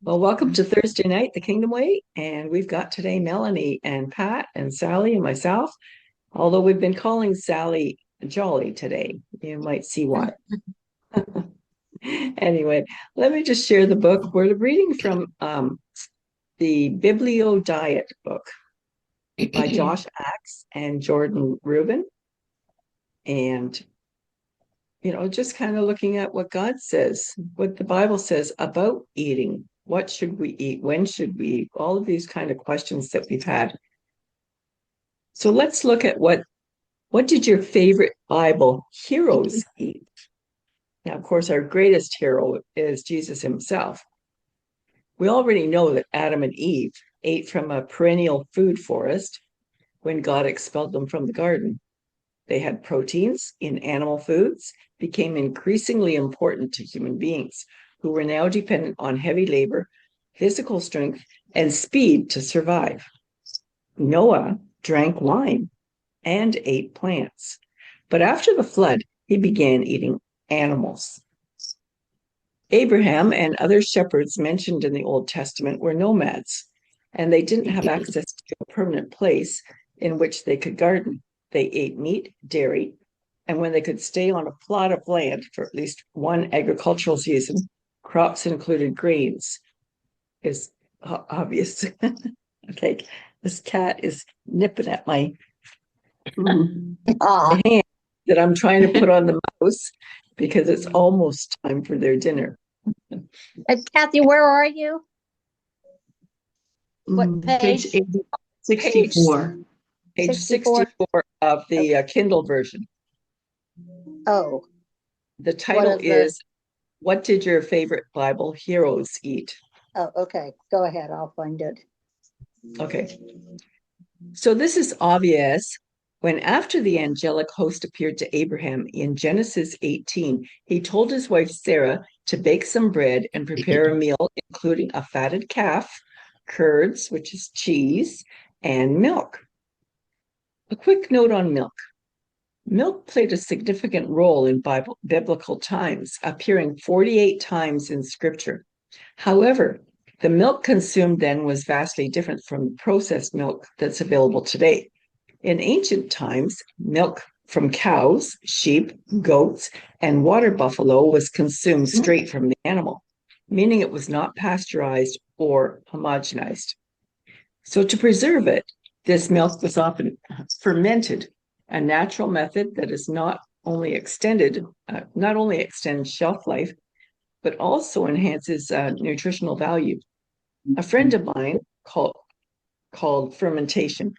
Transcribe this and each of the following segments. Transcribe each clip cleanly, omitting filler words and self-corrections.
Well, welcome to Thursday night, the Kingdom Way. And we've got today Melanie and Pat and Sally and myself, although we've been calling Sally Jolly today. You might see why. Anyway, let me just share the book. We're reading from the Biblio Diet Book by Josh Axe and Jordan Rubin. And, just kind of looking at what God says, what the Bible says about eating. What should we eat? When should we eat? All of these kind of questions that we've had. So let's look at what did your favorite Bible heroes eat? Now, of course, our greatest hero is Jesus himself. We already know that Adam and Eve ate from a perennial food forest when God expelled them from the garden. They had proteins in animal foods, became increasingly important to human beings who were now dependent on heavy labor, physical strength, and speed to survive. Noah drank wine and ate plants. But after the flood, he began eating animals. Abraham and other shepherds mentioned in the Old Testament were nomads, and they didn't have access to a permanent place in which they could garden. They ate meat, dairy, and when they could stay on a plot of land for at least one agricultural season, crops included grains. Is obvious. Okay, this cat is nipping at my hand that I'm trying to put on the mouse because it's almost time for their dinner. Cathy, where are you? What page? 64. Page 64 of the Kindle version. Oh. The title is What Did Your Favorite Bible Heroes Eat? Oh, okay. Go ahead. I'll find it. Okay. So this is obvious. When after the angelic host appeared to Abraham in Genesis 18, he told his wife Sarah to bake some bread and prepare a meal, including a fatted calf, curds, which is cheese, and milk. A quick note on milk. Milk played a significant role in biblical times, appearing 48 times in Scripture. However, the milk consumed then was vastly different from processed milk that's available today. In ancient times, milk from cows, sheep, goats, and water buffalo was consumed straight from the animal, meaning it was not pasteurized or homogenized. So to preserve it, this milk was often fermented, a natural method that is not only extends shelf life, but also enhances nutritional value. A friend of mine called fermentation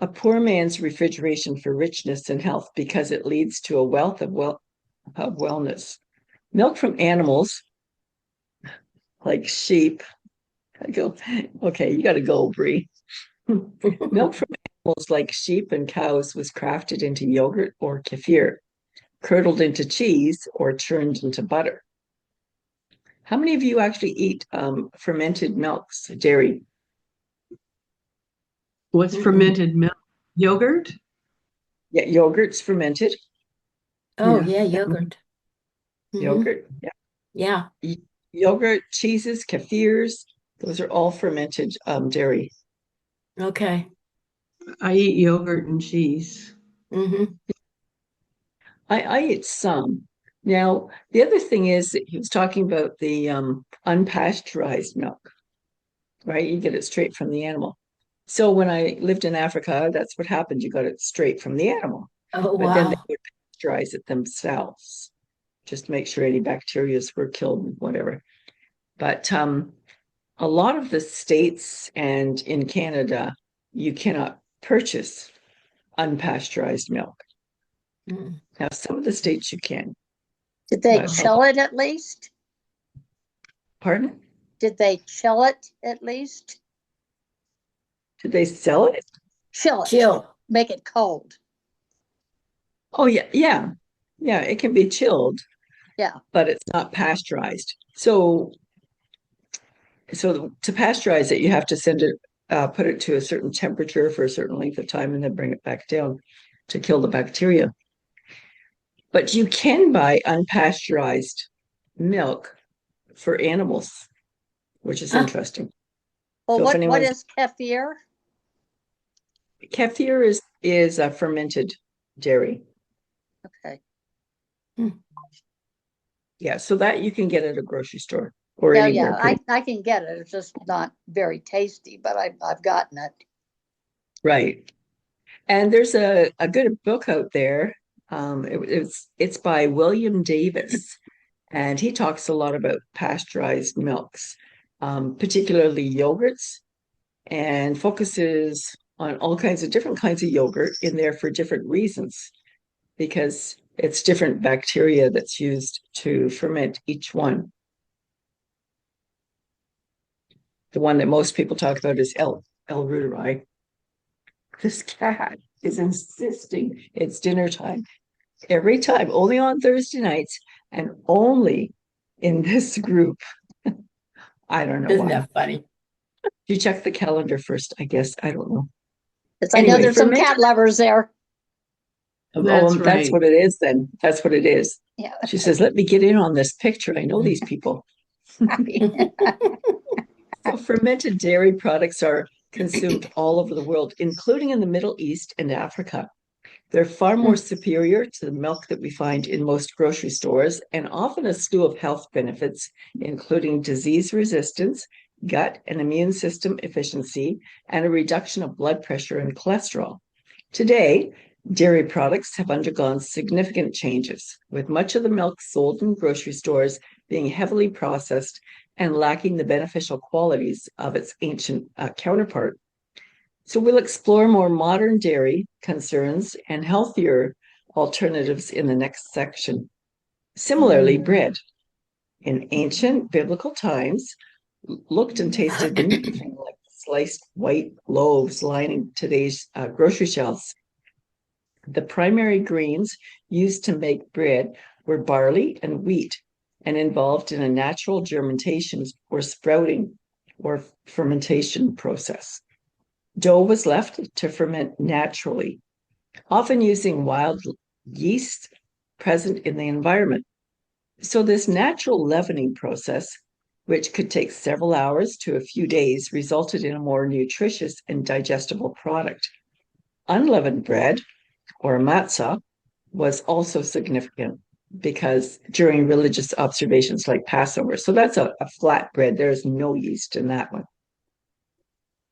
a poor man's refrigeration for richness and health because it leads to a wealth of wellness. Milk from animals like sheep. Okay, you got to go, Brie. Milk from animals like sheep and cows was crafted into yogurt or kefir, curdled into cheese, or churned into butter. How many of you actually eat fermented milks, dairy? What's fermented milk? Yogurt? Yeah, yogurt's fermented. Oh, yeah, yogurt. Yogurt, Yeah. Yogurt, cheeses, kefirs, those are all fermented dairy. Okay. I eat yogurt and cheese. I eat some. Now, the other thing is that he was talking about the unpasteurized milk, right? You get it straight from the animal. So when I lived in Africa, that's what happened. You got it straight from the animal. Oh, But then they wow. would pasteurize it themselves, just to make sure any bacteria were killed and whatever. But a lot of the states and in Canada, you cannot purchase unpasteurized milk. Now, some of the states you can. Did they chill it at least? Pardon? Did they chill it at least? Did they sell it? Chill it. Chill. Make it cold. Oh, yeah. It can be chilled. Yeah. But it's not pasteurized. So to pasteurize it, you have to put it to a certain temperature for a certain length of time and then bring it back down to kill the bacteria. But you can buy unpasteurized milk for animals, which is Ah. interesting. Well, So if what anyone's- is kefir? Kefir is a fermented dairy. Okay. Yeah, so that you can get at a grocery store or Yeah, anywhere. yeah, I can get it. It's just not very tasty, but I've gotten it. Right. And there's a good book out there. It's by William Davis, and he talks a lot about pasteurized milks, particularly yogurts, and focuses on all kinds of different kinds of yogurt in there for different reasons, because it's different bacteria that's used to ferment each one. The one that most people talk about is L. reuteri. This cat is insisting it's dinner time every time, only on Thursday nights, and only in this group. I don't know Isn't why. that funny? You check the calendar first, I guess. I don't know. I know Anyway, there's some ferment- cat lovers there. That's That's right. what it is then. That's what it is. Yeah. She says, let me get in on this picture. I know these people. So fermented dairy products are consumed all over the world, including in the Middle East and Africa. They're far more superior to the milk that we find in most grocery stores, and often a slew of health benefits, including disease resistance, gut and immune system efficiency, and a reduction of blood pressure and cholesterol. Today, dairy products have undergone significant changes, with much of the milk sold in grocery stores being heavily processed and lacking the beneficial qualities of its ancient counterpart. So we'll explore more modern dairy concerns and healthier alternatives in the next section. Similarly, bread in ancient biblical times looked and tasted nothing like sliced white loaves lining today's grocery shelves. The primary grains used to make bread were barley and wheat, and involved in a natural germination or sprouting or fermentation process. Dough was left to ferment naturally, often using wild yeast present in the environment. So this natural leavening process, which could take several hours to a few days, resulted in a more nutritious and digestible product. Unleavened bread, or matzah, was also significant because during religious observations like Passover. So that's a flat bread. There's no yeast in that one.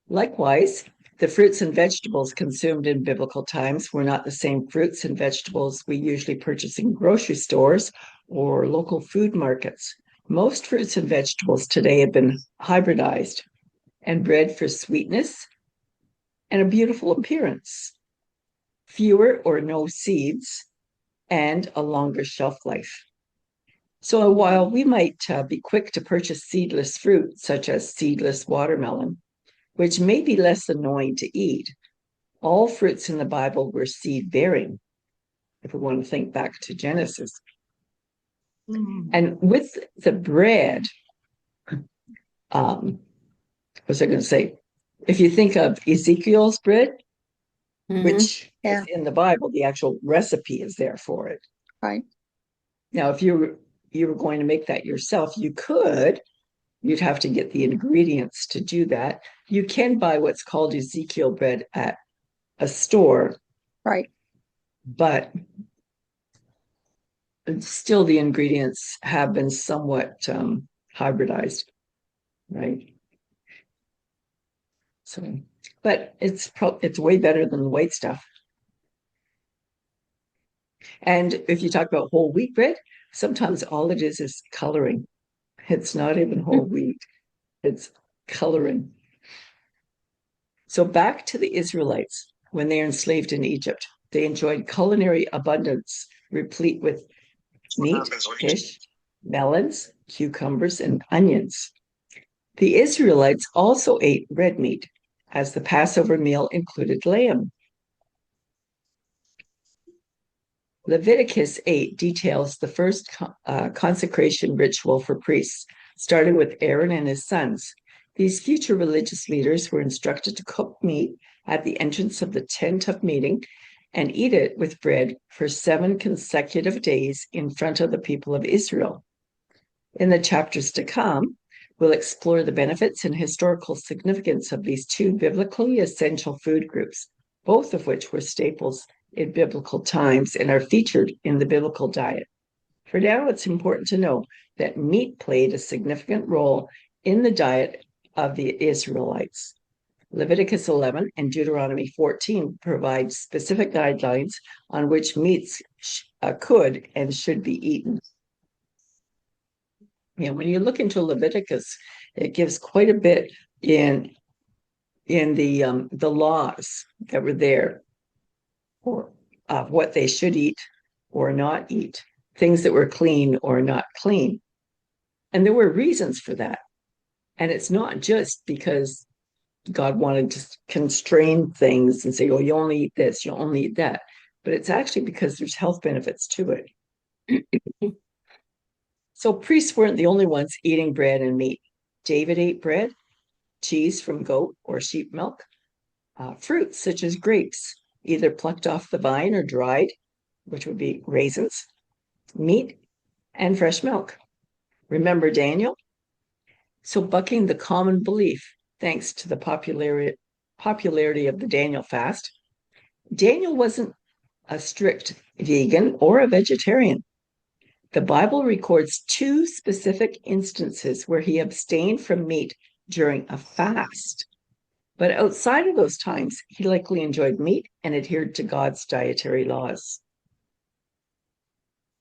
Likewise, the fruits and vegetables consumed in biblical times were not the same fruits and vegetables we usually purchase in grocery stores or local food markets. Most fruits and vegetables today have been hybridized and bred for sweetness and a beautiful appearance, fewer or no seeds, and a longer shelf life. So while we might be quick to purchase seedless fruit, such as seedless watermelon, which may be less annoying to eat, all fruits in the Bible were seed-bearing, if we want to think back to Genesis. And with the bread, what was I going to say? If you think of Ezekiel's bread, which is in the Bible, the actual recipe is there for it. Right. Now, if you were going to make that yourself, you'd have to get the ingredients to do that. You can buy what's called Ezekiel bread at a store. Right. But still the ingredients have been somewhat hybridized, right? So, but it's way better than the white stuff. And if you talk about whole wheat bread, sometimes all it is coloring. It's not even whole wheat. It's coloring. So back to the Israelites, when they were enslaved in Egypt, they enjoyed culinary abundance, replete with meat, fish, melons, cucumbers, and onions. The Israelites also ate red meat, as the Passover meal included lamb. Leviticus 8 details the first consecration ritual for priests, starting with Aaron and his sons. These future religious leaders were instructed to cook meat at the entrance of the tent of meeting and eat it with bread for 7 consecutive days in front of the people of Israel. In the chapters to come, we'll explore the benefits and historical significance of these two biblically essential food groups, both of which were staples in biblical times and are featured in the biblical diet. For now, it's important to know that meat played a significant role in the diet of the Israelites. Leviticus 11 and Deuteronomy 14 provide specific guidelines on which meats could and should be eaten. When you look into Leviticus, it gives quite a bit in the laws that were there for what they should eat or not eat, things that were clean or not clean. And there were reasons for that. And it's not just because God wanted to constrain things and say, oh, you only eat this, you only eat that. But it's actually because there's health benefits to it. So priests weren't the only ones eating bread and meat. David ate bread, cheese from goat or sheep milk, fruits such as grapes, either plucked off the vine or dried, which would be raisins, meat, and fresh milk. Remember Daniel? So bucking the common belief, thanks to the popularity of the Daniel fast, Daniel wasn't a strict vegan or a vegetarian. The Bible records 2 specific instances where he abstained from meat during a fast. But outside of those times, he likely enjoyed meat and adhered to God's dietary laws.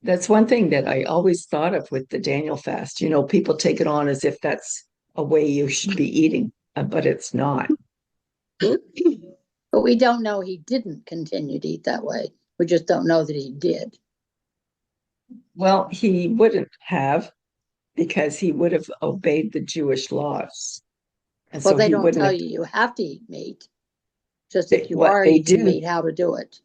That's one thing that I always thought of with the Daniel fast. People take it on as if that's a way you should be eating, but it's not. But we don't know he didn't continue to eat that way. We just don't know that he did. Well, he wouldn't have, because he would have obeyed the Jewish laws. And Well, so they he don't wouldn't tell have, you have to eat meat. Just if you what are they eating do. meat, how to do it.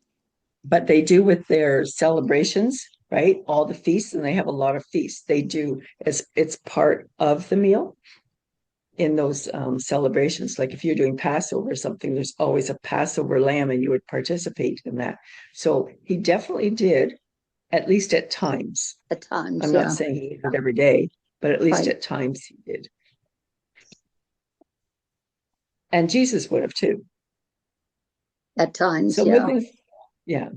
But they do with their celebrations, right? All the feasts, and they have a lot of feasts. They do, as it's part of the meal in those celebrations. Like if you're doing Passover or something, there's always a Passover lamb, and you would participate in that. So he definitely did, at least at times. At times, I'm yeah. not saying he ate it every day, but at least Right. at times he did. And Jesus would have too. At times, So yeah.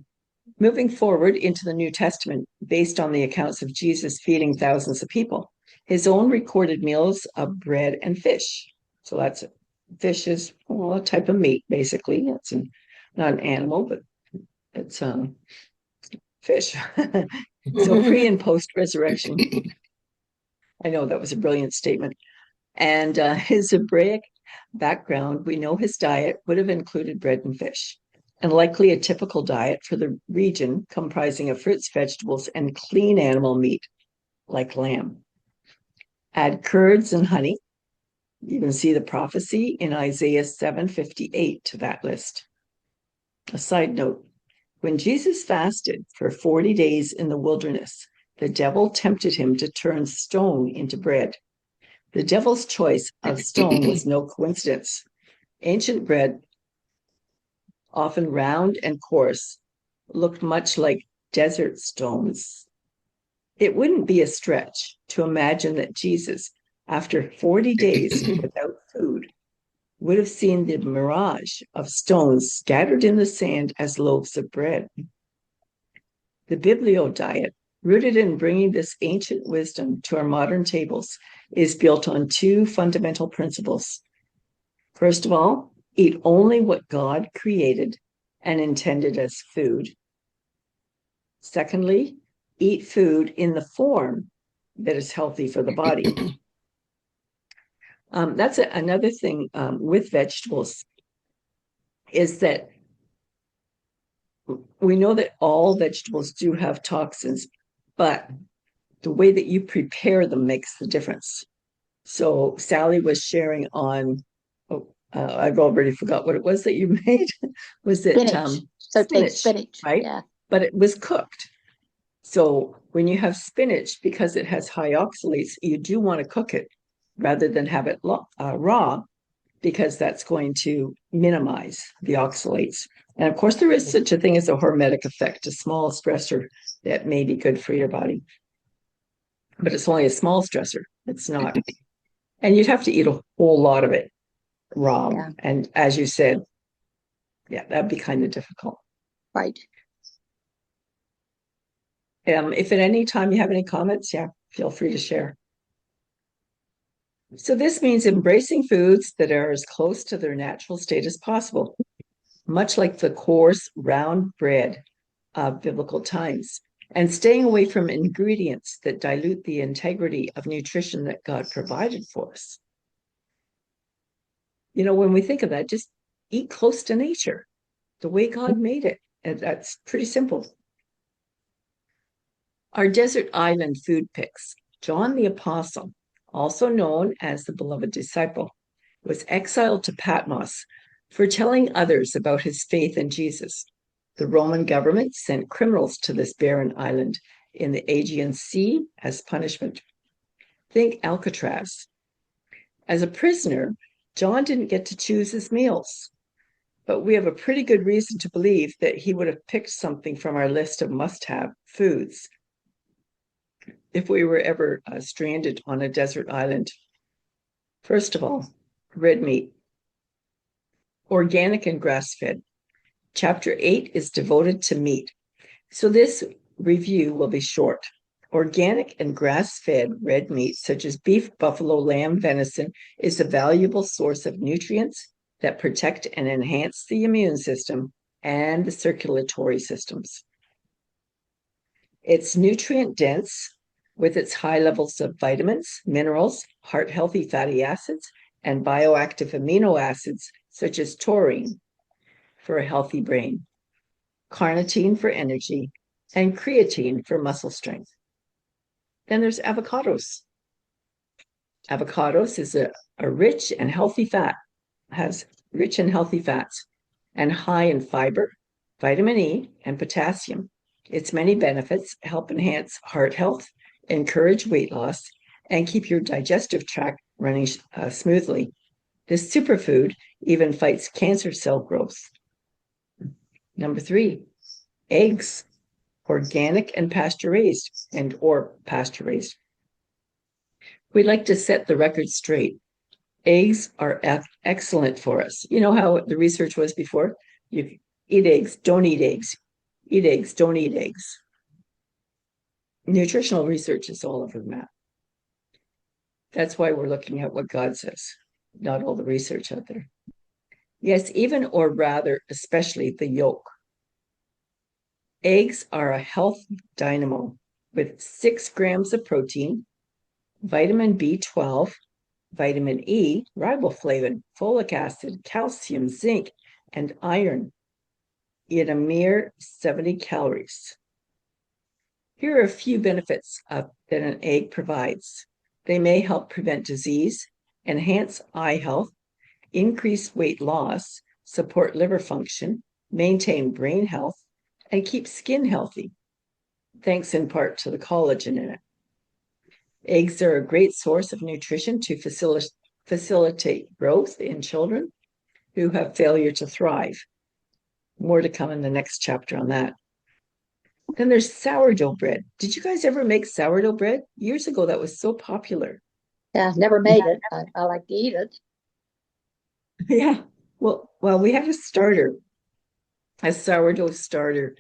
moving forward into the New Testament, based on the accounts of Jesus feeding thousands of people, his own recorded meals of bread and fish. So that's fish is a type of meat, basically. It's not an animal, but it's fish. So pre and post resurrection. I know that was a brilliant statement. And his Hebraic background, we know his diet would have included bread and fish, and likely a typical diet for the region comprising of fruits, vegetables, and clean animal meat, like lamb. Add curds and honey. You can see the prophecy in Isaiah 7:58 to that list. A side note, when Jesus fasted for 40 days in the wilderness, the devil tempted him to turn stone into bread. The devil's choice of stone was no coincidence. Ancient bread, often round and coarse, looked much like desert stones. It wouldn't be a stretch to imagine that Jesus, after 40 days without food, would have seen the mirage of stones scattered in the sand as loaves of bread. The Biblio Diet, rooted in bringing this ancient wisdom to our modern tables, is built on 2 fundamental principles. First of all, eat only what God created and intended as food. Secondly, eat food in the form that is healthy for the body. That's another thing with vegetables, is that we know that all vegetables do have toxins, but the way that you prepare them makes the difference. So Sally was sharing on, I've already forgot what it was that you made. Was it Spinach. So take spinach, right? yeah. But it was cooked. So when you have spinach, because it has high oxalates, you do want to cook it rather than have it raw, because that's going to minimize the oxalates. And of course, there is such a thing as a hormetic effect, a small stressor that may be good for your body. but it's only a small stressor. It's not. And you'd have to eat a whole lot of it raw. Yeah. And as you said, yeah, that'd be kind of difficult. Right. If at any time you have any comments, yeah, feel free to share. So this means embracing foods that are as close to their natural state as possible, much like the coarse, round bread of biblical times, and staying away from ingredients that dilute the integrity of nutrition that God provided for us. You know, when we think of that, just eat close to nature, the way God made it. And that's pretty simple. Our desert island food picks. John the Apostle, also known as the beloved disciple, was exiled to Patmos for telling others about his faith in Jesus. The Roman government sent criminals to this barren island in the Aegean Sea as punishment. Think Alcatraz. As a prisoner, John didn't get to choose his meals, but we have a pretty good reason to believe that he would have picked something from our list of must-have foods if we were ever stranded on a desert island. First of all, red meat, organic and grass-fed. Chapter 8 is devoted to meat, so this review will be short. Organic and grass-fed red meat, such as beef, buffalo, lamb, venison, is a valuable source of nutrients that protect and enhance the immune system and the circulatory systems. It's nutrient-dense with its high levels of vitamins, minerals, heart-healthy fatty acids, and bioactive amino acids, such as taurine for a healthy brain, carnitine for energy, and creatine for muscle strength. Then there's avocados. Avocados is a rich and healthy fat, has rich and healthy fats, and high in fiber, vitamin E, and potassium. Its many benefits help enhance heart health, encourage weight loss, and keep your digestive tract running smoothly. This superfood even fights cancer cell growth. Number 3, eggs. Organic and pasture-raised, or pasture-raised. We'd like to set the record straight. Eggs are excellent for us. You know how the research was before? You eat eggs, don't eat eggs. Eat eggs, don't eat eggs. Nutritional research is all over the map. That's why we're looking at what God says, not all the research out there. Yes, even or rather, especially the yolk. Eggs are a health dynamo with 6 grams of protein, vitamin B12, vitamin E, riboflavin, folic acid, calcium, zinc, and iron in a mere 70 calories. Here are a few benefits that an egg provides. They may help prevent disease, enhance eye health, increase weight loss, support liver function, maintain brain health, and keep skin healthy, thanks in part to the collagen in it. Eggs are a great source of nutrition to facilitate growth in children who have failure to thrive. More to come in the next chapter on that. Then there's sourdough bread. Did you guys ever make sourdough bread? Years ago, that was so popular. Yeah, never made it. I like to eat it. Yeah. Well, we have a sourdough starter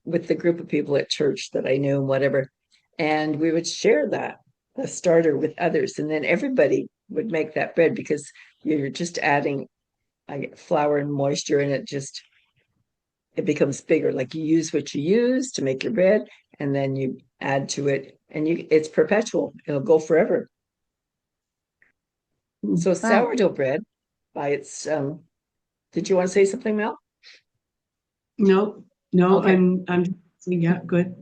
with the group of people at church that I knew and whatever. And we would share the starter with others. And then everybody would make that bread because you're just adding flour and moisture, and it becomes bigger. Like you use what you use to make your bread, and then you add to it, and it's perpetual. It'll go forever. So sourdough bread, by its did you want to say something, Mel? No, Okay. I'm yeah, good.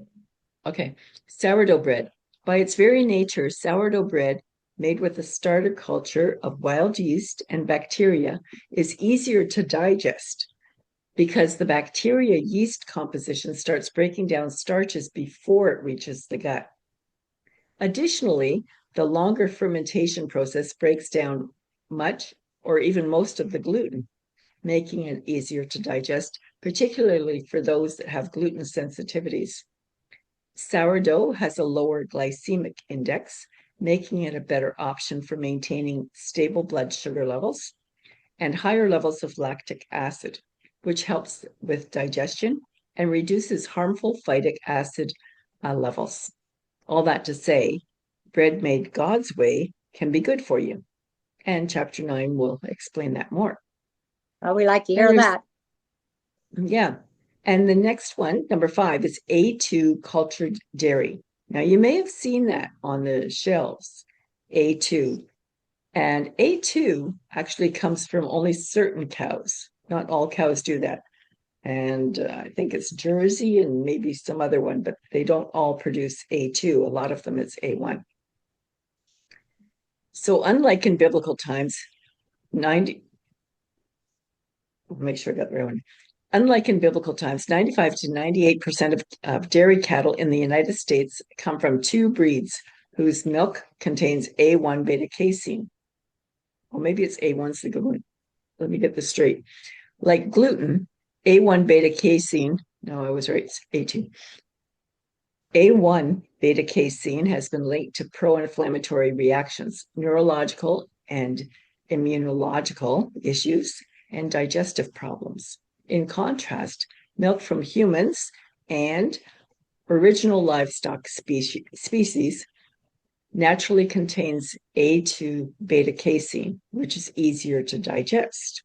Okay. Sourdough bread. By its very nature, sourdough bread made with a starter culture of wild yeast and bacteria is easier to digest because the bacteria yeast composition starts breaking down starches before it reaches the gut. Additionally, the longer fermentation process breaks down much or even most of the gluten, making it easier to digest, particularly for those that have gluten sensitivities. Sourdough has a lower glycemic index, making it a better option for maintaining stable blood sugar levels and higher levels of lactic acid, which helps with digestion and reduces harmful phytic acid levels. All that to say, bread made God's way can be good for you. And chapter 9 will explain that more. Oh, we like to hear that. Yeah. And the next one, number 5, is A2 cultured dairy. Now, you may have seen that on the shelves, A2. And A2 actually comes from only certain cows. Not all cows do that. And I think it's Jersey and maybe some other one, but they don't all produce A2. A lot of them, it's A1. So unlike in biblical times, make sure I got the right one. Unlike in biblical times, 95 to 98% of dairy cattle in the United States come from 2 breeds whose milk contains A1 beta casein. Well, maybe it's A1's the good one. Let me get this straight. Like gluten, A1 beta casein, no, I was right, it's A2. A1 beta casein has been linked to pro-inflammatory reactions, neurological and immunological issues, and digestive problems. In contrast, milk from humans and original livestock species naturally contains A2 beta casein, which is easier to digest.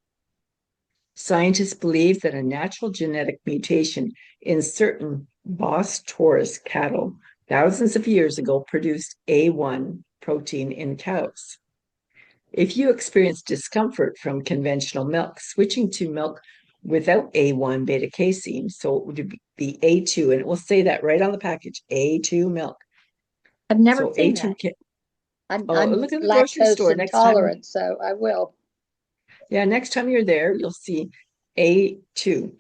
Scientists believe that a natural genetic mutation in certain Bos taurus cattle thousands of years ago produced A1 protein in cows. If you experience discomfort from conventional milk, switching to milk without A1 beta casein, so it would be A2, and it will say that right on the package, A2 milk. I've never So seen A2 that. I'm look at the grocery lactose store next time. intolerant, so I will. Yeah, next time you're there, you'll see A2.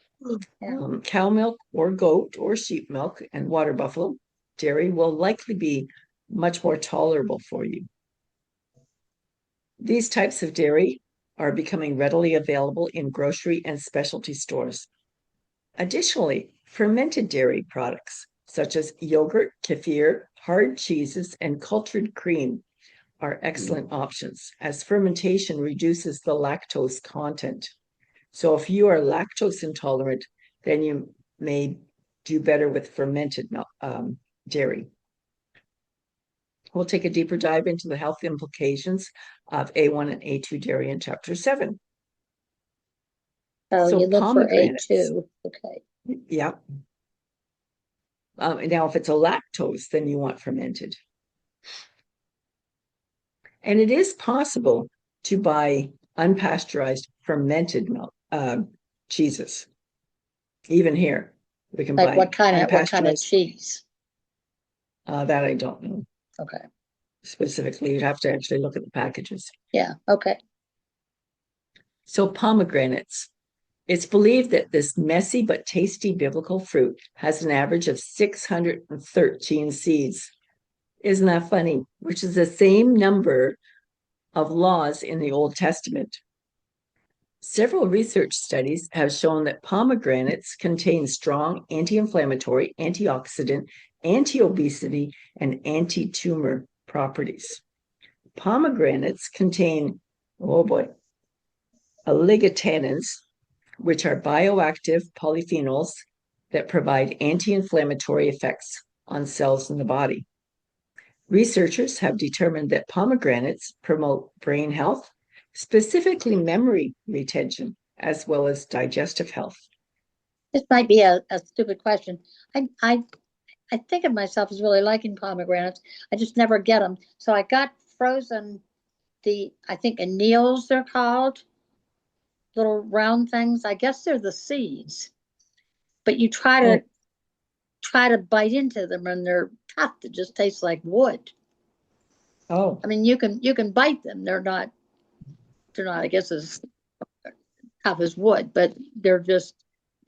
Yeah. Cow milk or goat or sheep milk and water buffalo dairy will likely be much more tolerable for you. These types of dairy are becoming readily available in grocery and specialty stores. Additionally, fermented dairy products such as yogurt, kefir, hard cheeses, and cultured cream are excellent options as fermentation reduces the lactose content. So if you are lactose intolerant, then you may do better with fermented dairy. We'll take a deeper dive into the health implications of A1 and A2 dairy in chapter 7. Oh, So you look for pomegranates. A2. Okay. Yeah. Now, if it's a lactose, then you want fermented. And it is possible to buy unpasteurized fermented milk, cheeses. Even here, we can Like buy what kind of unpasteurized. cheese? That I don't know Okay. specifically. You'd have to actually look at the packages. Yeah. Okay. So pomegranates. It's believed that this messy but tasty biblical fruit has an average of 613 seeds. Isn't that funny? Which is the same number of laws in the Old Testament. Several research studies have shown that pomegranates contain strong anti-inflammatory, antioxidant, anti-obesity, and anti-tumor properties. Pomegranates contain, oligotannins, which are bioactive polyphenols that provide anti-inflammatory effects on cells in the body. Researchers have determined that pomegranates promote brain health, specifically memory retention, as well as digestive health. This might be a stupid question. I think of myself as really liking pomegranates. I just never get them. So I got frozen I think anneals they're called, little round things. I guess they're the seeds. But you try to bite into them and they're tough. It just tastes like wood. Oh. I mean, you can bite them. They're not, I guess, as tough as wood, but they're just,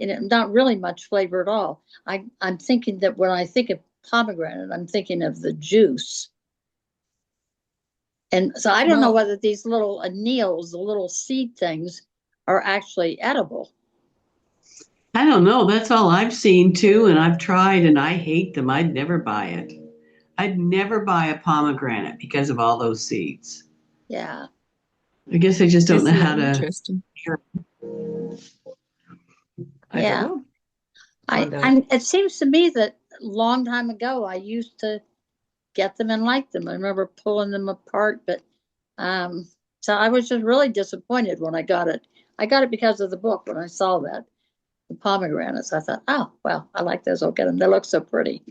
not really much flavor at all. I'm thinking that when I think of pomegranate, I'm thinking of the juice. And so I don't know whether these little anneals, the little seed things, are actually edible. I don't know. That's all I've seen too, and I've tried, and I hate them. I'd never buy it. I'd never buy a pomegranate because of all those seeds. Yeah. I guess I just don't know Isn't how that to. interesting? I don't Yeah. know on that. It seems to me that a long time ago I used to get them and like them. I remember pulling them apart, but so I was just really disappointed when I got it. I got it because of the book. When I saw that the pomegranates, I thought, oh well, I like those. I'll get them. They look so pretty.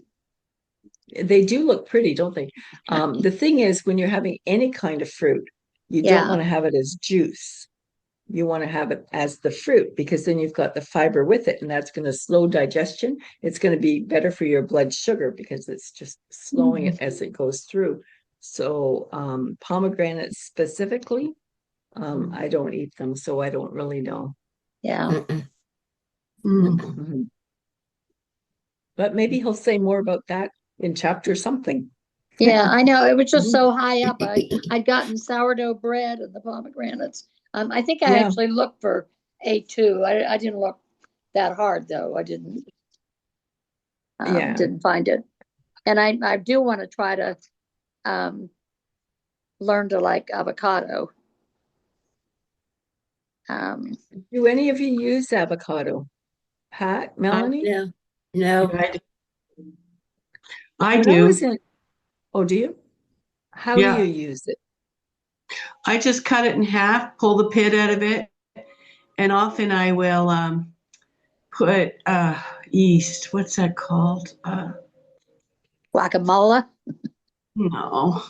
They do look pretty, don't they? The thing is, when you're having any kind of fruit, you don't Yeah. want to have it as juice. You want to have it as the fruit because then you've got the fiber with it, and that's going to slow digestion. It's going to be better for your blood sugar because it's just slowing it as it goes through. So pomegranates specifically, I don't eat them, so I don't really know. Yeah. Mm-mm. Mm. Mm-mm. Mhm. But maybe he'll say more about that in chapter something. Yeah, I know. It was just Mhm. so high up. I'd gotten sourdough bread and the pomegranates. I think I Yeah. actually looked for A2. I didn't look that hard though. I Yeah. didn't find it. And I do want to try to um, learn to like avocado. Um, Do any of you use avocado? Pat, Melanie? No, no. I I When I was do. in, oh, do you? How do you Yeah. use it? I just cut it in half, pull the pit out of it, and often I will put yeast. What's that called? Guacamole. No,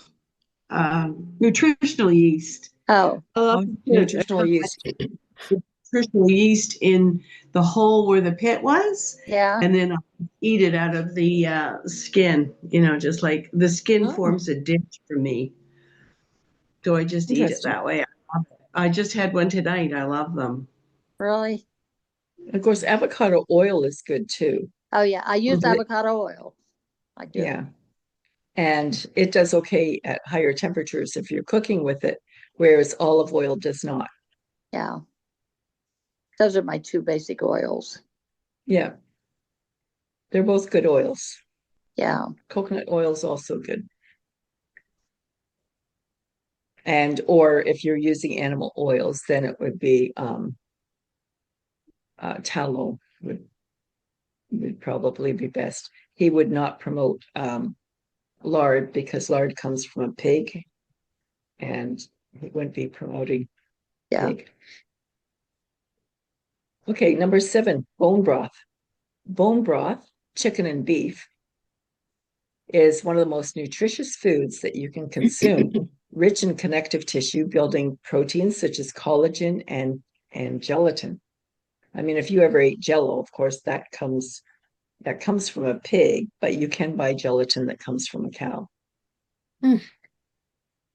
nutritional yeast. Oh, I love Oh, to put a nutritional cup yeast. of nutritional yeast in the hole where the pit was, yeah. and then I eat it out of the skin. Just like the skin Oh, forms a dish for me. So I just eat it interesting. that way. I just had one tonight. I love them. Really? Of course, avocado oil is good too. Oh yeah. I use Mhm. avocado oil. I do. Yeah. And it does okay at higher temperatures if you're cooking with it, whereas olive oil does not. Yeah. Those are my two basic oils. Yeah. They're both good oils. Yeah. Coconut oil is also good. And or if you're using animal oils, then it would be tallow would probably be best. He would not promote lard because lard comes from a pig, and he wouldn't be promoting Yeah. pig. Okay, number 7, bone broth. Bone broth, chicken and beef, is one of the most nutritious foods that you can consume, rich in connective tissue, building proteins such as collagen and gelatin. I mean, if you ever ate Jello, of course, that comes from a pig, but you can buy gelatin that comes from a cow. Mm.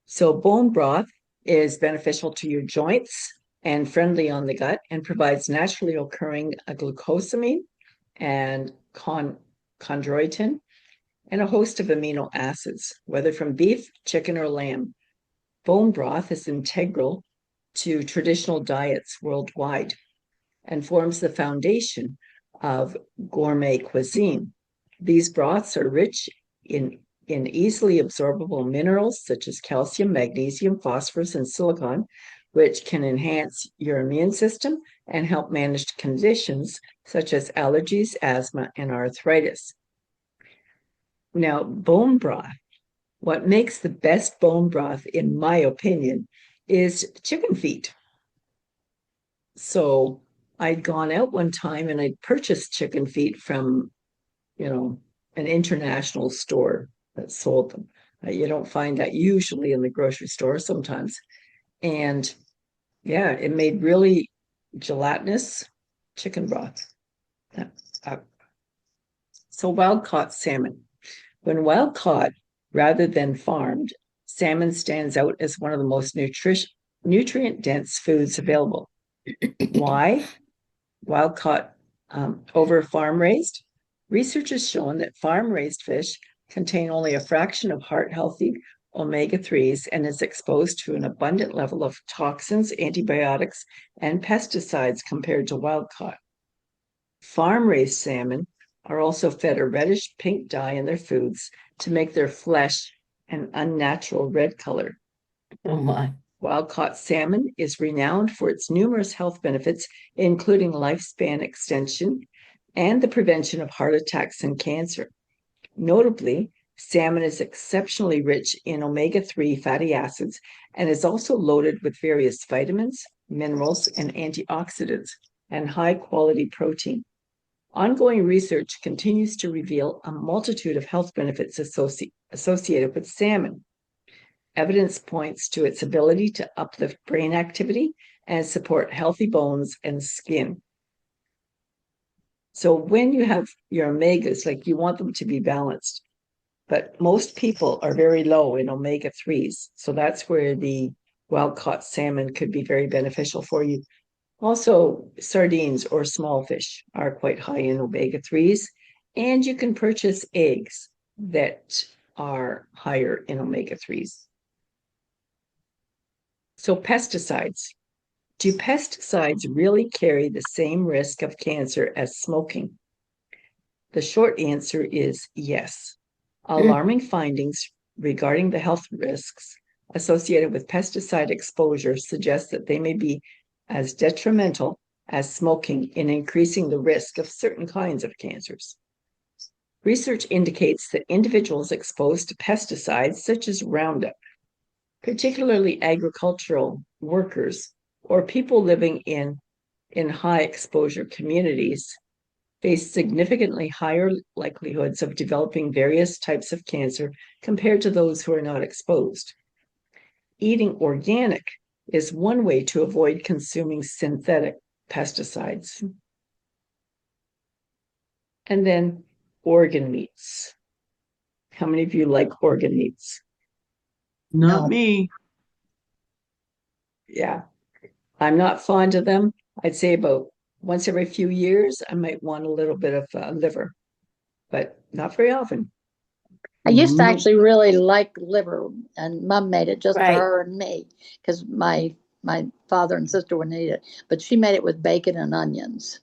So bone broth is beneficial to your joints and friendly on the gut and provides naturally occurring glucosamine and chondroitin and a host of amino acids, whether from beef, chicken, or lamb. Bone broth is integral to traditional diets worldwide and forms the foundation of gourmet cuisine. These broths are rich in easily absorbable minerals such as calcium, magnesium, phosphorus, and silicon, which can enhance your immune system and help manage conditions such as allergies, asthma, and arthritis. Now, bone broth, what makes the best bone broth, in my opinion, is chicken feet. So I'd gone out one time and I'd purchased chicken feet from, an international store that sold them. You don't find that usually in the grocery store sometimes. And yeah, it made really gelatinous chicken broth. Uh, so wild caught salmon. When wild caught rather than farmed, salmon stands out as one of the most nutrient dense foods available. Why? Wild caught over farm raised. Research has shown that farm raised fish contain only a fraction of heart healthy omega-3s and is exposed to an abundant level of toxins, antibiotics, and pesticides compared to wild caught. Farm-raised salmon are also fed a reddish pink dye in their foods to make their flesh an unnatural red color. Oh my. Wild-caught salmon is renowned for its numerous health benefits, including lifespan extension and the prevention of heart attacks and cancer. Notably, salmon is exceptionally rich in omega-3 fatty acids and is also loaded with various vitamins, minerals, and antioxidants, and high-quality protein. Ongoing research continues to reveal a multitude of health benefits associated with salmon. Evidence points to its ability to uplift brain activity and support healthy bones and skin. So when you have your omegas, like you want them to be balanced, but most people are very low in omega-3s. So that's where the wild-caught salmon could be very beneficial for you. Also, sardines or small fish are quite high in omega-3s, and you can purchase eggs that are higher in omega-3s. So pesticides. Do pesticides really carry the same risk of cancer as smoking? The short answer is yes. Alarming findings regarding the health risks associated with pesticide exposure suggest that they may be as detrimental as smoking in increasing the risk of certain kinds of cancers. Research indicates that individuals exposed to pesticides such as Roundup, particularly agricultural workers or people living in high exposure communities, face significantly higher likelihoods of developing various types of cancer compared to those who are not exposed. Eating organic is one way to avoid consuming synthetic pesticides. And then organ meats. How many of you like organ meats? Not No. me. Yeah, I'm not fond of them. I'd say about once every few years, I might want a little bit of liver, but not very often. I used to Nope. actually really like liver, and Mom made it just for Right. her and me because my father and sister wouldn't eat it. But she made it with bacon and onions,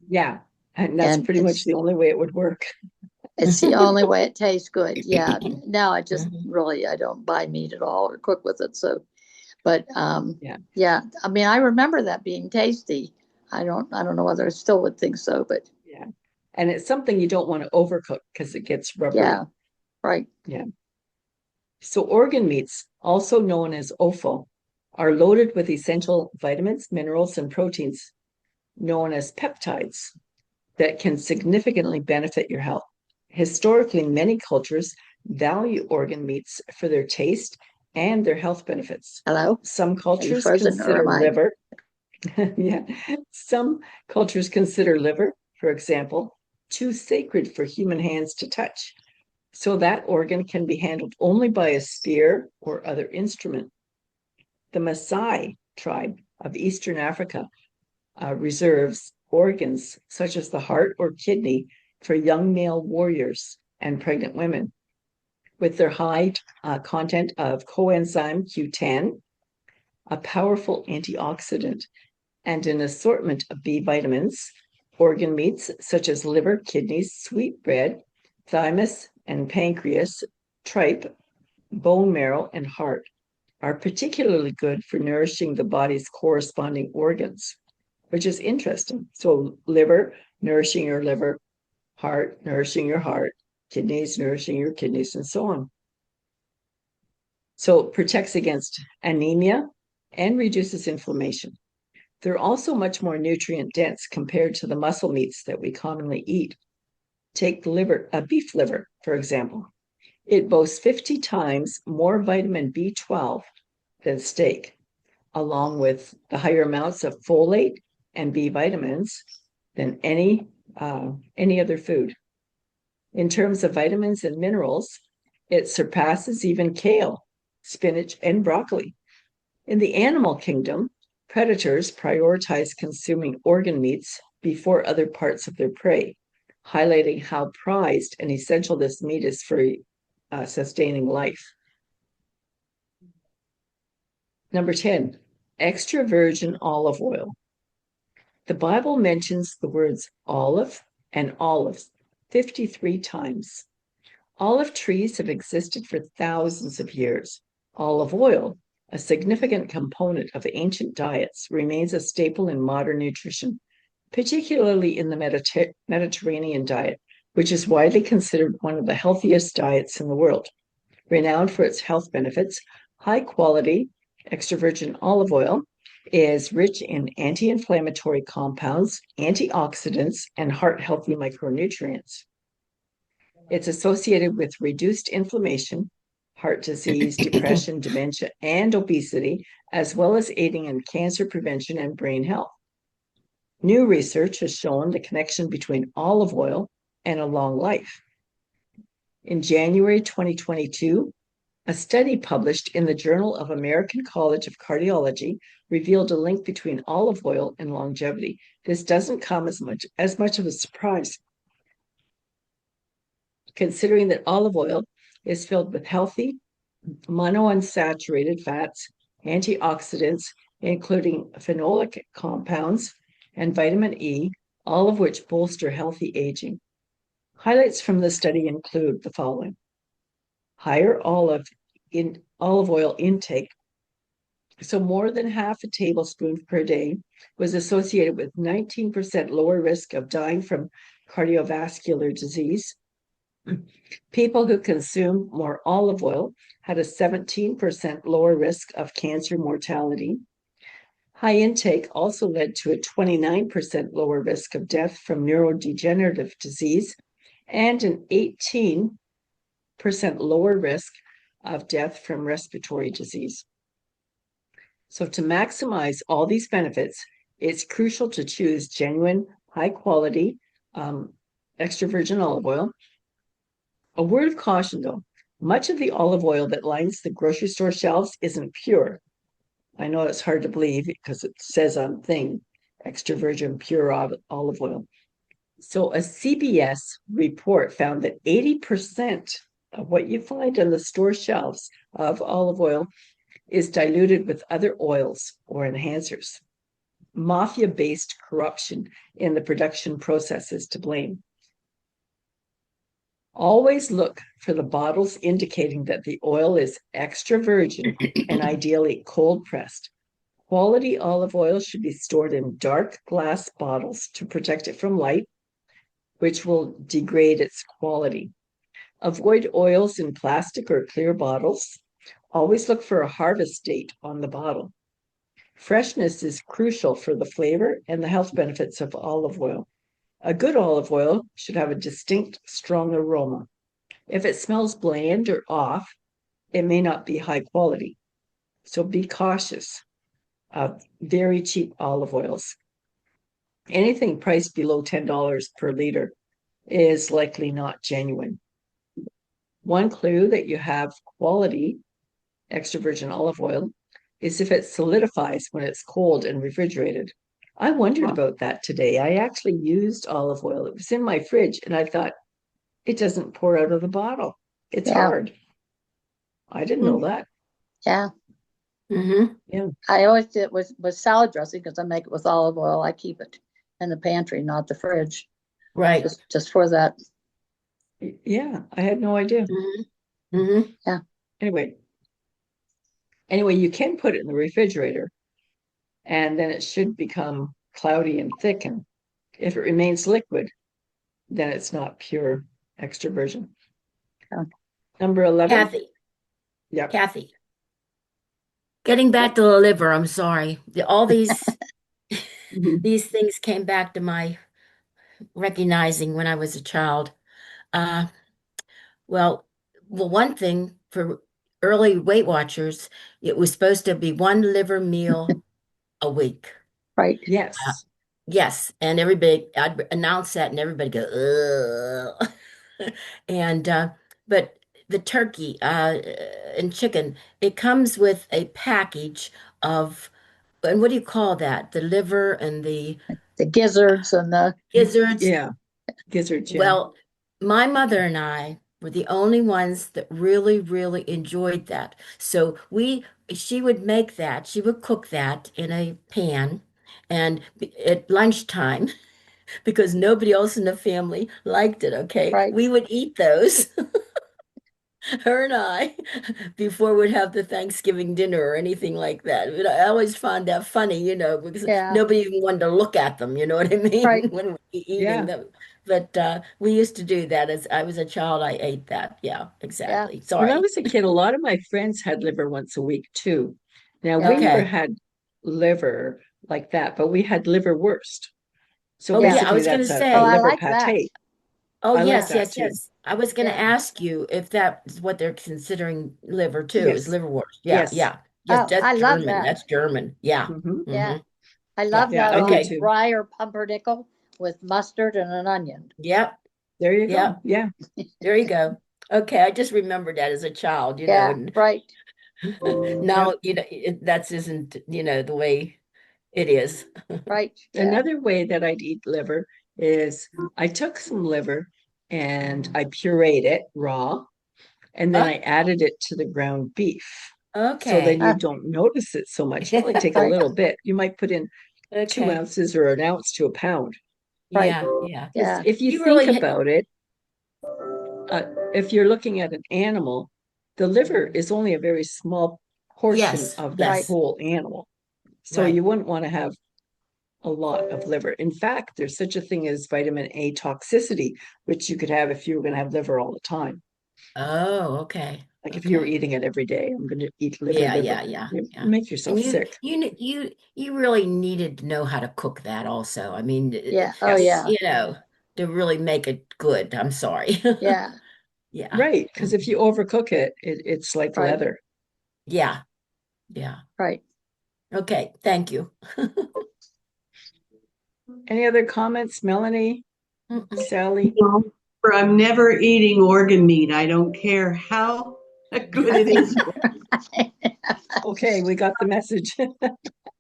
Yeah, and that's and pretty much the only way it would work. it's the only way it tastes good. Yeah. Now I just Mhm. really I don't buy meat at all or cook with it. So, but Yeah. yeah. I mean, I remember that being tasty. I don't know whether I still would think so, but Yeah. And it's something you don't want to overcook because it gets rubbery. yeah, right. Yeah. So organ meats, also known as offal, are loaded with essential vitamins, minerals, and proteins known as peptides that can significantly benefit your health. Historically, many cultures value organ meats for their taste and their health benefits. Hello. Some Are you cultures frozen or consider am I? liver, yeah, some cultures consider liver, for example, too sacred for human hands to touch. So that organ can be handled only by a spear or other instrument. The Maasai tribe of Eastern Africa reserves organs such as the heart or kidney for young male warriors and pregnant women. With their high content of coenzyme Q10, a powerful antioxidant, and an assortment of B vitamins, organ meats such as liver, kidneys, sweetbread, thymus and pancreas, tripe, bone marrow, and heart are particularly good for nourishing the body's corresponding organs, which is interesting. So liver, nourishing your liver, heart, nourishing your heart, kidneys, nourishing your kidneys, and so on. So it protects against anemia and reduces inflammation. They're also much more nutrient dense compared to the muscle meats that we commonly eat. Take beef liver, for example. It boasts 50 times more vitamin B12 than steak, along with the higher amounts of folate and B vitamins than any other food. In terms of vitamins and minerals, it surpasses even kale, spinach, and broccoli. In the animal kingdom, predators prioritize consuming organ meats before other parts of their prey, highlighting how prized and essential this meat is for sustaining life. Number 10, extra virgin olive oil. The Bible mentions the words olive and olives 53 times. Olive trees have existed for thousands of years. Olive oil, a significant component of ancient diets, remains a staple in modern nutrition, particularly in the Mediterranean diet, which is widely considered one of the healthiest diets in the world. Renowned for its health benefits, high-quality extra virgin olive oil is rich in anti-inflammatory compounds, antioxidants, and heart-healthy micronutrients. It's associated with reduced inflammation, heart disease, depression, dementia, and obesity, as well as aiding in cancer prevention and brain health. New research has shown the connection between olive oil and a long life. In January 2022, a study published in the Journal of American College of Cardiology revealed a link between olive oil and longevity. This doesn't come as much of a surprise, considering that olive oil is filled with healthy monounsaturated fats, antioxidants, including phenolic compounds and vitamin E, all of which bolster healthy aging. Highlights from the study include the following: higher olive oil intake, so more than half a tablespoon per day, was associated with 19% lower risk of dying from cardiovascular disease. People who consume more olive oil had a 17% lower risk of cancer mortality. High intake also led to a 29% lower risk of death from neurodegenerative disease and an 18% lower risk of death from respiratory disease. So to maximize all these benefits, it's crucial to choose genuine, high-quality extra virgin olive oil. A word of caution, though: much of the olive oil that lines the grocery store shelves isn't pure. I know it's hard to believe because it says on thing, extra virgin pure olive oil. So a CBS report found that 80% of what you find on the store shelves of olive oil is diluted with other oils or enhancers. Mafia-based corruption in the production process is to blame. Always look for the bottles indicating that the oil is extra virgin and ideally cold pressed. Quality olive oil should be stored in dark glass bottles to protect it from light, which will degrade its quality. Avoid oils in plastic or clear bottles. Always look for a harvest date on the bottle. Freshness is crucial for the flavor and the health benefits of olive oil. A good olive oil should have a distinct, strong aroma. If it smells bland or off, it may not be high quality. So be cautious of very cheap olive oils. Anything priced below $10 per liter is likely not genuine. One clue that you have quality extra virgin olive oil is if it solidifies when it's cold and refrigerated. I wondered about that today. I actually used olive oil. It was in my fridge, and I thought, it doesn't pour out of the bottle. It's hard. I didn't know that. Yeah. Mm-hmm. Yeah. I always did it with salad dressing because I make it with olive oil. I keep it in the pantry, not the fridge, Right. just for that. Yeah, I had no idea. Mm-hmm. Mm-hmm. Anyway, you can put it in the refrigerator, and then it should become cloudy and thicken. If it remains liquid, then it's not pure extra virgin. Oh. Number 11. Cathy, Yeah. Cathy. Getting back to the liver, I'm sorry. All these these things came back to my recognizing when I was a child. Uh, well, one thing for early Weight Watchers, it was supposed to be one liver meal a week. Right. Yes. Yes, and everybody, I'd announce that, and everybody go, ugh. And but the turkey and chicken, it comes with a package of, and what do you call that? The liver and the The gizzards and the gizzards. Yeah. Gizzards, yeah. Well, my mother and I were the only ones that really, really enjoyed that. So she would make that, she would cook that in a pan, And at lunchtime, because nobody else in the family liked it, okay, Right. we would eat those, her and I, before we'd have the Thanksgiving dinner or anything like that. But I always found that funny, because Yeah. nobody even wanted to look at them, you know what I mean? Right. When we were Yeah. eating them. But we used to do that. As I was a child, I ate that. Yeah, exactly. When I Sorry. was a kid, a lot of my friends had liver once a week too. Now, we Yeah. never Okay. had liver like that, but we had liverwurst. So Oh, yeah, I basically, was going to that's a Oh, say. I liver like that. pate. Oh, I like yes, Yeah. that yes, too. yes. I was going to Yeah. ask you if that is what they're considering liver too, is Yes. liverwurst. Yeah, Yes. yeah. Yes, Oh, I that's love German. that. That's German. Yeah. Hmm. Yeah. Mm-hmm. I Yeah. love Yeah, that I do on Okay. too. rye or pumpernickel with mustard and an onion. Yep. There you Yep. go. Yeah. There you go. Okay, I just remembered that as a child, Yeah. and Right. now, Yep. that isn't, the way it is. Right. Yeah. Another way that I'd eat liver is I took some liver and I pureed it raw, and then Oh, I added it to the ground beef. So then okay. you don't notice it so much. You only take a Right. little bit. You might put in 2 Okay. ounces or an ounce to a pound. Right. Yeah, yeah. Because Yeah. if you You think really, about it, if you're looking at an animal, the liver is only a very small portion yes, of that Right. yes, whole animal. So right. you wouldn't want to have a lot of liver. In fact, there's such a thing as vitamin A toxicity, which you could have if you were going to have liver all the time. Oh, okay. Like if you were Okay. eating it every day, I'm going to eat liver, Yeah, liver. yeah, yeah, You yeah. make And yourself you sick. you you really needed to know how to cook that also. I mean, Yeah. Oh, Yes. yeah. to really make it good. I'm sorry. Yeah. Yeah. Right. Because if Mhm. you overcook it, it's like Right. leather. Yeah. Yeah. Right. Okay. Thank you. Any other comments, Melanie, Mm-mm. Sally? I'm never eating organ meat. I don't care how good it is. Okay, we got the message.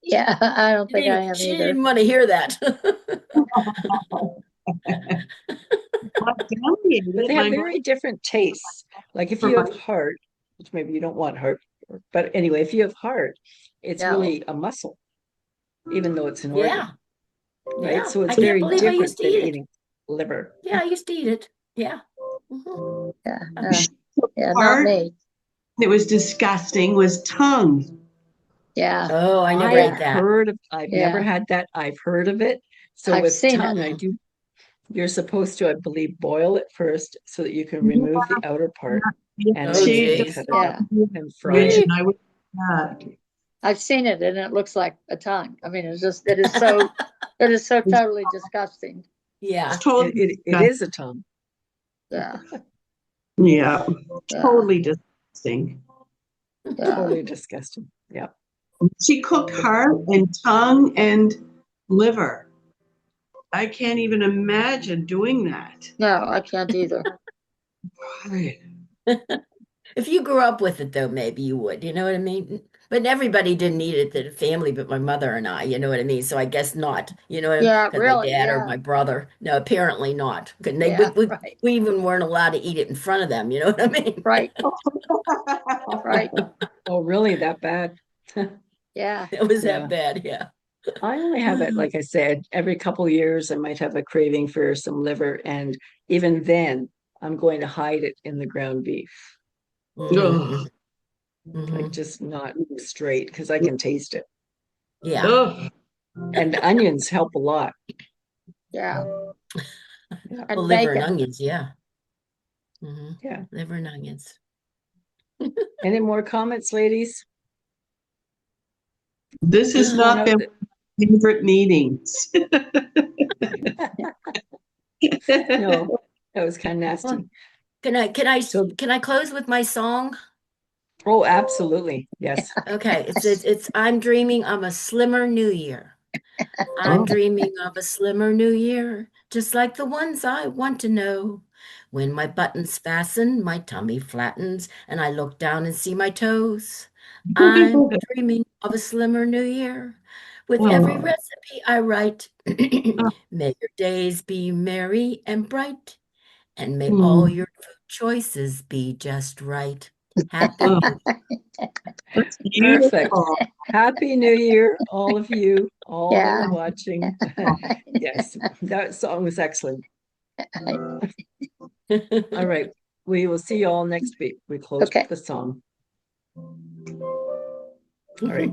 Yeah. I don't think I am She either. didn't want to hear that. I'm telling you, But they have my very different tastes. Like if for you my have heart, which maybe you don't want heart, but anyway, if you have heart, it's No. really a muscle, even though it's an organ, Yeah. right? Yeah. So I it's can't very believe I different used to than eat it. eating liver. Yeah, I used to eat it. Yeah. Mhm. Yeah. Uh, Yeah. Not heart, me. it was disgusting, was tongue. Yeah. Oh, I never ate that. I've never Yeah. had that. I've heard of it. So I've with seen it. tongue, you're supposed to, I believe, boil it first so that you can remove the outer part, and Oh, then you She can geez. cut it up Yeah. and fry it. I would not. I've seen it and it looks like a tongue. I mean, it is so totally disgusting. It's Yeah. totally It is a tongue. Yeah. yeah, Yeah. totally disgusting. Yeah. Totally disgusting. Yeah. She cooked heart and tongue and liver. I can't even imagine doing that. No, I can't either. If you grew up with it, though, maybe you would. You know what I mean? But everybody didn't eat it, the family, but my mother and I, you know what I mean? So I guess not, Yeah, because my really. dad or Yeah. my brother. No, apparently not. 'Cause Yeah. Right. we even weren't allowed to eat it in front of them. You know what I mean? Right. Right. Oh, really? That bad? Yeah. It was Yeah. that bad. Yeah. I only have it, like I said, every couple of years, I might have a craving for some liver. And even then, I'm going to hide it in the ground beef, Mhm. like Mhm. just not straight, because I can taste it. Yeah. Ugh. And onions help a lot. Yeah. Yeah. Well, And liver and bacon. onions. Yeah. Hmm. Yeah. Liver and onions. Any more comments, ladies? This has Oh, not no. been one of my favorite meetings. No, that was kind of Well, nasty. So, can I close with my song? oh, absolutely. Yes. Okay, it's I'm dreaming of a slimmer new year. I'm Oh, dreaming of a slimmer new year, just like the ones I want to know. When my buttons fasten, my tummy flattens, and I look down and see my toes. I'm dreaming of a slimmer new year. With every oh, recipe I write, may your days be merry and bright, and may all mm, your food choices be just right. Happy oh, New that's Perfect. beautiful. Happy New Year, all of you, all that Yeah. are watching. Yes, that song was excellent. All right. We will see you all next week. We close Okay. with the song. All right.